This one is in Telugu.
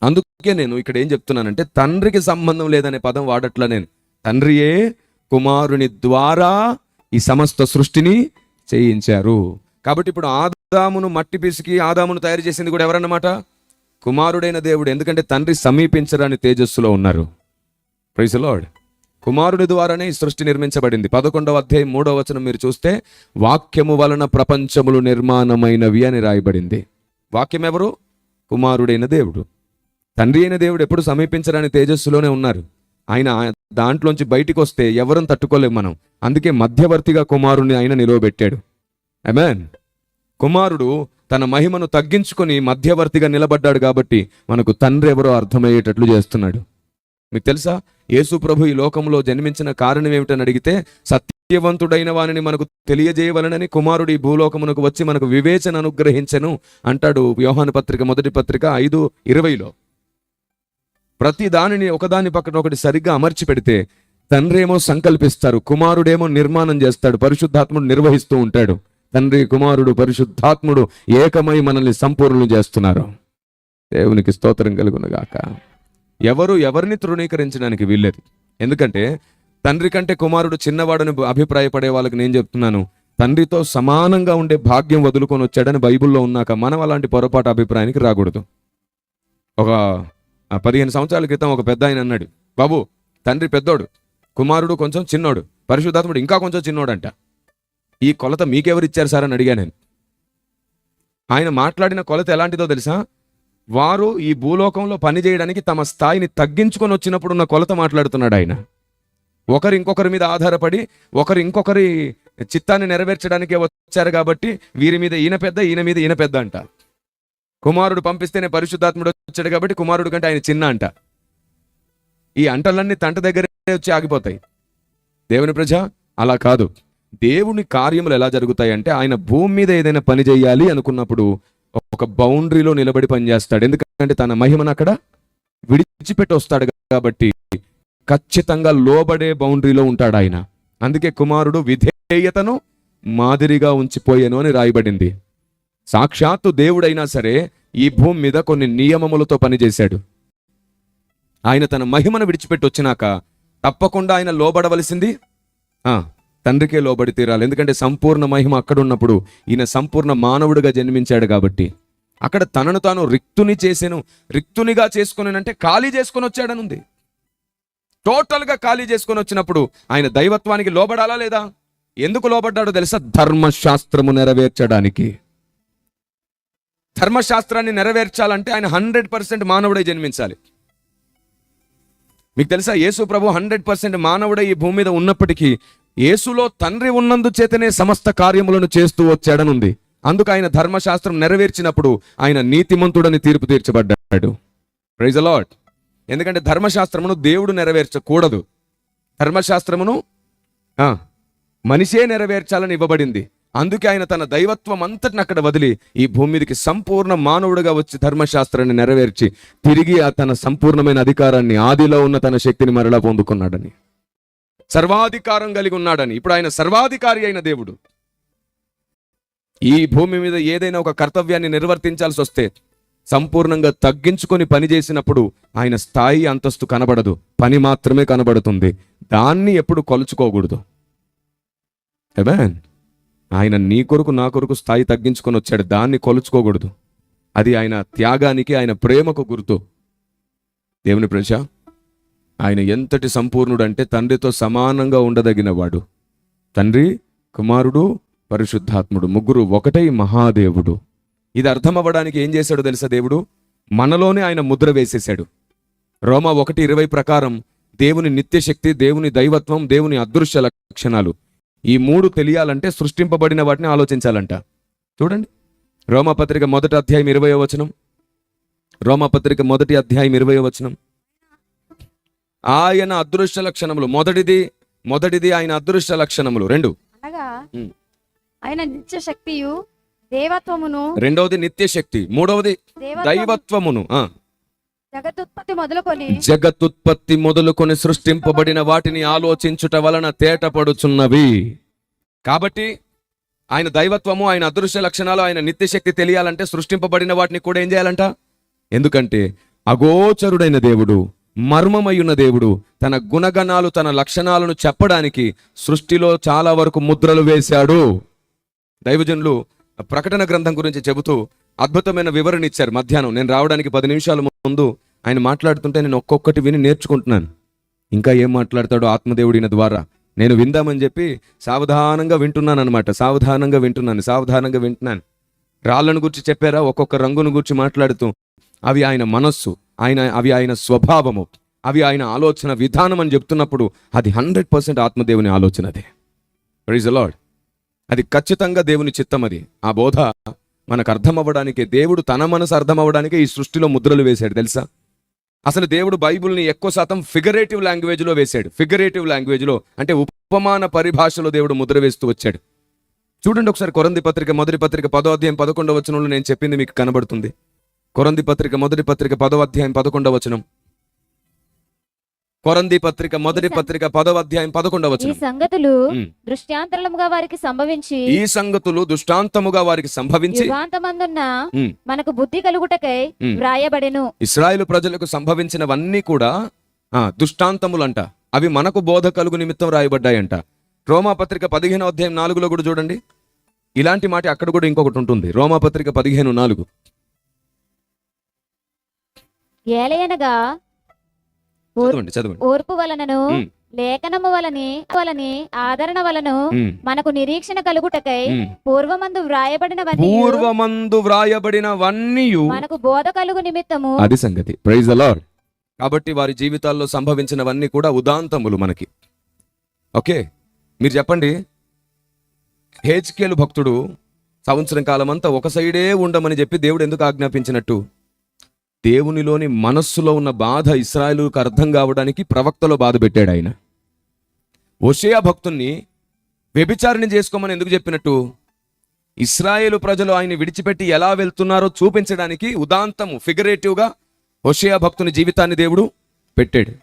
అందుకే నేను ఇక్కడ ఏం చెప్తున్నానంటే తండ్రికి సంబంధం లేదనే పదం వాడట్లా నేను. తండ్రియే కుమారుని ద్వారా ఈ సమస్త సృష్టిని చేయించారు. కాబట్టి ఇప్పుడు ఆదామును మట్టి పిసికి ఆదామును తయారు చేసింది కూడా ఎవరన్నమాట? కుమారుడైన దేవుడు. ఎందుకంటే తండ్రి సమీపించరాని తేజస్సులో ఉన్నారు. Praise the Lord. కుమారుడి ద్వారానే ఈ సృష్టి నిర్మించబడింది. 11వ అధ్యాయం 3వ వచనం మీరు చూస్తే వాక్యము వలన ప్రపంచములు నిర్మాణమైనవి అని రాయబడింది. వాక్యం ఎవరు? కుమారుడైన దేవుడు. తండ్రి అయిన దేవుడు ఎప్పుడు సమీపించరాని తేజస్సులోనే ఉన్నారు. ఆయన దాంట్లోంచి బయటికి వస్తే ఎవరం తట్టుకోలేము మనం. అందుకే మధ్యవర్తిగా కుమారుని ఆయన నిలవబెట్టాడు. ఆమేన్. కుమారుడు తన మహిమను తగ్గించుకొని మధ్యవర్తిగా నిలబడ్డాడు కాబట్టి మనకు తండ్రి ఎవరో అర్థమయ్యేటట్లు చేస్తున్నాడు. మీకు తెలుసా, యేసు ప్రభు ఈ లోకంలో జన్మించిన కారణం ఏమిటని అడిగితే సత్యవంతుడైన వానిని మనకు తెలియజేయవలనని కుమారుడు ఈ భూలోకమునకు వచ్చి మనకు వివేచన అనుగ్రహించెను అంటాడు యోహాను పత్రిక 1వ పత్రిక 5:20లో. ప్రతి దానిని ఒకదాని పక్కన ఒకటి సరిగ్గా అమర్చి పెడితే తండ్రి ఏమో సంకల్పిస్తారు, కుమారుడేమో నిర్మాణం చేస్తాడు, పరిశుద్ధాత్ముడు నిర్వహిస్తూ ఉంటాడు. తండ్రి, కుమారుడు, పరిశుద్ధాత్ముడు ఏకమై మనల్ని సంపూర్ణం చేస్తున్నారు. దేవునికి స్తోత్రం కలుగునుగాక. ఎవరు ఎవరిని తృణీకరించడానికి వీల్లేదు. ఎందుకంటే తండ్రి కంటే కుమారుడు చిన్నవాడని అభిప్రాయపడే వాళ్ళకి నేను చెప్తున్నాను, తండ్రితో సమానంగా ఉండే భాగ్యం వదులుకొని వచ్చాడని బైబిల్లో ఉన్నాక మనం అలాంటి పొరపాటు అభిప్రాయానికి రాకూడదు. ఒక 15 సంవత్సరాల క్రితం ఒక పెద్ద ఆయన అన్నాడు, బాబు తండ్రి పెద్దోడు, కుమారుడు కొంచెం చిన్నోడు, పరిశుద్ధాత్ముడు ఇంకా కొంచెం చిన్నోడంట. ఈ కొలత మీకెవరిచ్చారు సార్ అని అడిగా నేను. ఆయన మాట్లాడిన కొలత ఎలాంటిదో తెలుసా? వారు ఈ భూలోకంలో పనిచేయడానికి తమ స్థాయిని తగ్గించుకొని వచ్చినప్పుడు ఉన్న కొలత మాట్లాడుతున్నాడు ఆయన. ఒకరు ఇంకొకరి మీద ఆధారపడి ఒకరు ఇంకొకరి చిత్తాన్ని నెరవేర్చడానికే వచ్చారు కాబట్టి వీరి మీద ఈయన పెద్ద, ఈయన మీద ఈయన పెద్ద అంట. కుమారుడు పంపిస్తేనే పరిశుద్ధాత్ముడు వచ్చాడు కాబట్టి కుమారుడు కంటే ఆయన చిన్న అంట. ఈ అంటలన్నీ తంట దగ్గరే వచ్చి ఆగిపోతాయి. దేవుని ప్రజ అలా కాదు. దేవుని కార్యములు ఎలా జరుగుతాయంటే ఆయన భూమి మీద ఏదైనా పని చేయాలి అనుకున్నప్పుడు ఒక బౌండరీలో నిలబడి పనిచేస్తాడు. ఎందుకంటే తన మహిమను అక్కడ విడిచిపెట్టి వస్తాడు కాబట్టి ఖచ్చితంగా లోబడే బౌండరీలో ఉంటాడు ఆయన. అందుకే కుమారుడు విధేయతను మాదిరిగా ఉంచిపోయాను అని రాయబడింది. సాక్షాత్తు దేవుడైనా సరే ఈ భూమి మీద కొన్ని నియమములతో పనిచేశాడు. ఆయన తన మహిమను విడిచిపెట్టి వచ్చినాక తప్పకుండా ఆయన లోబడవలసింది తండ్రికే లోబడి తీరాలి. ఎందుకంటే సంపూర్ణ మహిమ అక్కడ ఉన్నప్పుడు ఈయన సంపూర్ణ మానవుడిగా జన్మించాడు కాబట్టి అక్కడ తనను తాను రిక్తునిగా చేసుకుని అంటే ఖాళీ చేసుకొని వచ్చాడని ఉంది. టోటల్గా ఖాళీ చేసుకొని వచ్చినప్పుడు ఆయన దైవత్వానికి లోబడాలా లేదా? ఎందుకు లోబడ్డాడో తెలుసా? ధర్మశాస్త్రము నెరవేర్చడానికి. ధర్మశాస్త్రాన్ని నెరవేర్చాలంటే ఆయన 100% మానవుడై జన్మించాలి. మీకు తెలుసా, యేసు ప్రభు 100% మానవుడై ఈ భూమి మీద ఉన్నప్పటికీ యేసులో తండ్రి ఉన్నందు చేతనే సమస్త కార్యములను చేస్తూ వచ్చాడని ఉంది. అందుకు ఆయన ధర్మశాస్త్రం నెరవేర్చినప్పుడు ఆయన నీతిమంతుడని తీర్పు తీర్చబడ్డాడు. Praise the lord. ఎందుకంటే ధర్మశాస్త్రమును దేవుడు నెరవేర్చకూడదు. ధర్మశాస్త్రమును మనిషే నెరవేర్చాలని ఇవ్వబడింది. అందుకే ఆయన తన దైవత్వం అంతటిని అక్కడ వదిలి ఈ భూమి మీదకి సంపూర్ణ మానవుడిగా వచ్చి ధర్మశాస్త్రాన్ని నెరవేర్చి తిరిగి తన సంపూర్ణమైన అధికారాన్ని, ఆదిలో ఉన్న తన శక్తిని మరలా పొందుకున్నాడని, సర్వాధికారం కలిగి ఉన్నాడని. ఇప్పుడు ఆయన సర్వాధికారి అయిన దేవుడు. ఈ భూమి మీద ఏదైనా ఒక కర్తవ్యాన్ని నిర్వర్తించాల్సి వస్తే సంపూర్ణంగా తగ్గించుకొని పని చేసినప్పుడు ఆయన స్థాయి, అంతస్తు కనబడదు, పని మాత్రమే కనబడుతుంది. దాన్ని ఎప్పుడు కొలుచుకోకూడదు. ఆమేన్. ఆయన నీ కొరకు నా కొరకు స్థాయి తగ్గించుకొని వచ్చాడు, దాన్ని కొలుచుకోకూడదు. అది ఆయన త్యాగానికి, ఆయన ప్రేమకు గుర్తు. దేవుని ప్రజ, ఆయన ఎంతటి సంపూర్ణుడు అంటే తండ్రితో సమానంగా ఉండదగినవాడు. తండ్రి, కుమారుడు, పరిశుద్ధాత్ముడు ముగ్గురు ఒకటై మహాదేవుడు. ఇది అర్థం అవ్వడానికి ఏం చేశాడు తెలుసా? దేవుడు మనలోనే ఆయన ముద్ర వేసేశాడు. రోమా 1:20 ప్రకారం దేవుని నిత్యశక్తి, దేవుని దైవత్వం, దేవుని అదృశ్య లక్షణాలు, ఈ 3 తెలియాలంటే సృష్టింపబడిన వాటిని ఆలోచించాలంట. చూడండి, రోమాపత్రిక 1వ అధ్యాయం 20వ వచనం. రోమాపత్రిక 1వ అధ్యాయం 20వ వచనం. ఆయన అదృశ్య లక్షణములు, మొదటిది ఆయన అదృశ్య లక్షణములు 2. ఆయన నిత్య శక్తియు దేవత్వమును, రెండవది నిత్యశక్తి, మూడవది దైవత్వమును. జగతుత్పత్తి మొదలుకొని సృష్టింపబడిన వాటిని ఆలోచించుట వలన తేటపడుచున్నవి. కాబట్టి ఆయన దైవత్వము, ఆయన అదృశ్య లక్షణాలు, ఆయన నిత్యశక్తి తెలియాలంటే సృష్టింపబడిన వాటిని కూడా ఏం చేయాలంట? ఎందుకంటే అగోచరుడైన దేవుడు, మర్మమయ్యున్న దేవుడు తన గుణగణాలు, తన లక్షణాలను చెప్పడానికి సృష్టిలో చాలా వరకు ముద్రలు వేశాడు. దైవజనులు ప్రకటన గ్రంథం గురించి చెబుతూ అద్భుతమైన వివరణ ఇచ్చారు. మధ్యాహ్నం నేను రావడానికి 10 నిమిషాల ముందు ఆయన మాట్లాడుతుంటే నేను ఒక్కొక్కటి విని నేర్చుకుంటున్నాను. ఇంకా ఏం మాట్లాడతాడో ఆత్మదేవుడిన ద్వారా నేను విందామని చెప్పి సావధానంగా వింటున్నాను అనమాట. సావధానంగా వింటున్నాను. రాళ్ళను గురించి చెప్పారా, ఒక్కొక్క రంగును గురించి మాట్లాడుతూ అవి ఆయన మనస్సు, అవి ఆయన స్వభావము, అవి ఆయన ఆలోచన విధానం అని చెప్తున్నప్పుడు అది 100% ఆత్మదేవుని ఆలోచన. అదే ప్రైజ్ ది లార్డ్. అది ఖచ్చితంగా దేవుని చిత్తం. అది ఆ బోధ మనకు అర్థం అవ్వడానికి, దేవుడు తన మనసు అర్థం అవ్వడానికి ఈ సృష్టిలో ముద్రలు వేశాడు తెలుసా. అసలు దేవుడు బైబిల్ని ఎక్కువ శాతం ఫిగరేటివ్ లాంగ్వేజ్లో వేశాడు. ఫిగరేటివ్ లాంగ్వేజ్లో అంటే ఉపమాన పరిభాషలో దేవుడు ముద్ర వేస్తూ వచ్చాడు. చూడండి ఒకసారి కొరింథీ పత్రిక మొదటి పత్రిక 10వ అధ్యాయం 11వ వచనంలో నేను చెప్పింది మీకు కనబడుతుంది. కొరింథీ పత్రిక మొదటి పత్రిక 10వ అధ్యాయం 11వ వచనం. కొరింథీ పత్రిక మొదటి పత్రిక 10వ అధ్యాయం 11వ వచనం. ఈ సంగతులు దృష్టాంతముగా వారికి సంభవించి యుగాంతమందున్న మనకు బుద్ధి కలుగుటకై వ్రాయబడెను. ఇశ్రాయేలు ప్రజలకు సంభవించినవన్నీ కూడా దృష్టాంతములంట. అవి మనకు బోధ కలుగు నిమిత్తం రాయబడ్డాయంట. రోమాపత్రిక 15వ అధ్యాయం 4లో కూడా చూడండి ఇలాంటి మాట. అక్కడ కూడా ఇంకొకటి ఉంటుంది. రోమాపత్రిక 15:4. ఏలయనగా చదవండి. ఓర్పు వలనను లేఖనము వలని ఆదరణ వలను మనకు నిరీక్షణ కలుగుటకై పూర్వమందు వ్రాయబడినవన్నీ మనకు బోధ కలుగు నిమిత్తము. అది సంగతి. Praise the Lord. కాబట్టి వారి జీవితాల్లో సంభవించినవన్నీ కూడా ఉదాంతములు మనకి. ఓకే, మీరు చెప్పండి, హెజ్కేలు భక్తుడు సంవత్సరం కాలం అంతా ఒక సైడే ఉండమని చెప్పి దేవుడు ఎందుకు ఆజ్ఞాపించినట్టు? దేవునిలోని మనస్సులో ఉన్న బాధ ఇశ్రాయేలుకు అర్థం కావడానికి ప్రవక్తలో బాధ పెట్టాడు ఆయన. హోషేయ భక్తుణ్ణి వ్యభిచారిణి చేసుకోమని ఎందుకు చెప్పినట్టు? ఇశ్రాయేలు ప్రజలు ఆయన విడిచిపెట్టి ఎలా వెళ్తున్నారో చూపించడానికి ఉదాంతము, ఫిగరేటివ్గా హోషేయ భక్తుని జీవితాన్ని దేవుడు పెట్టాడు.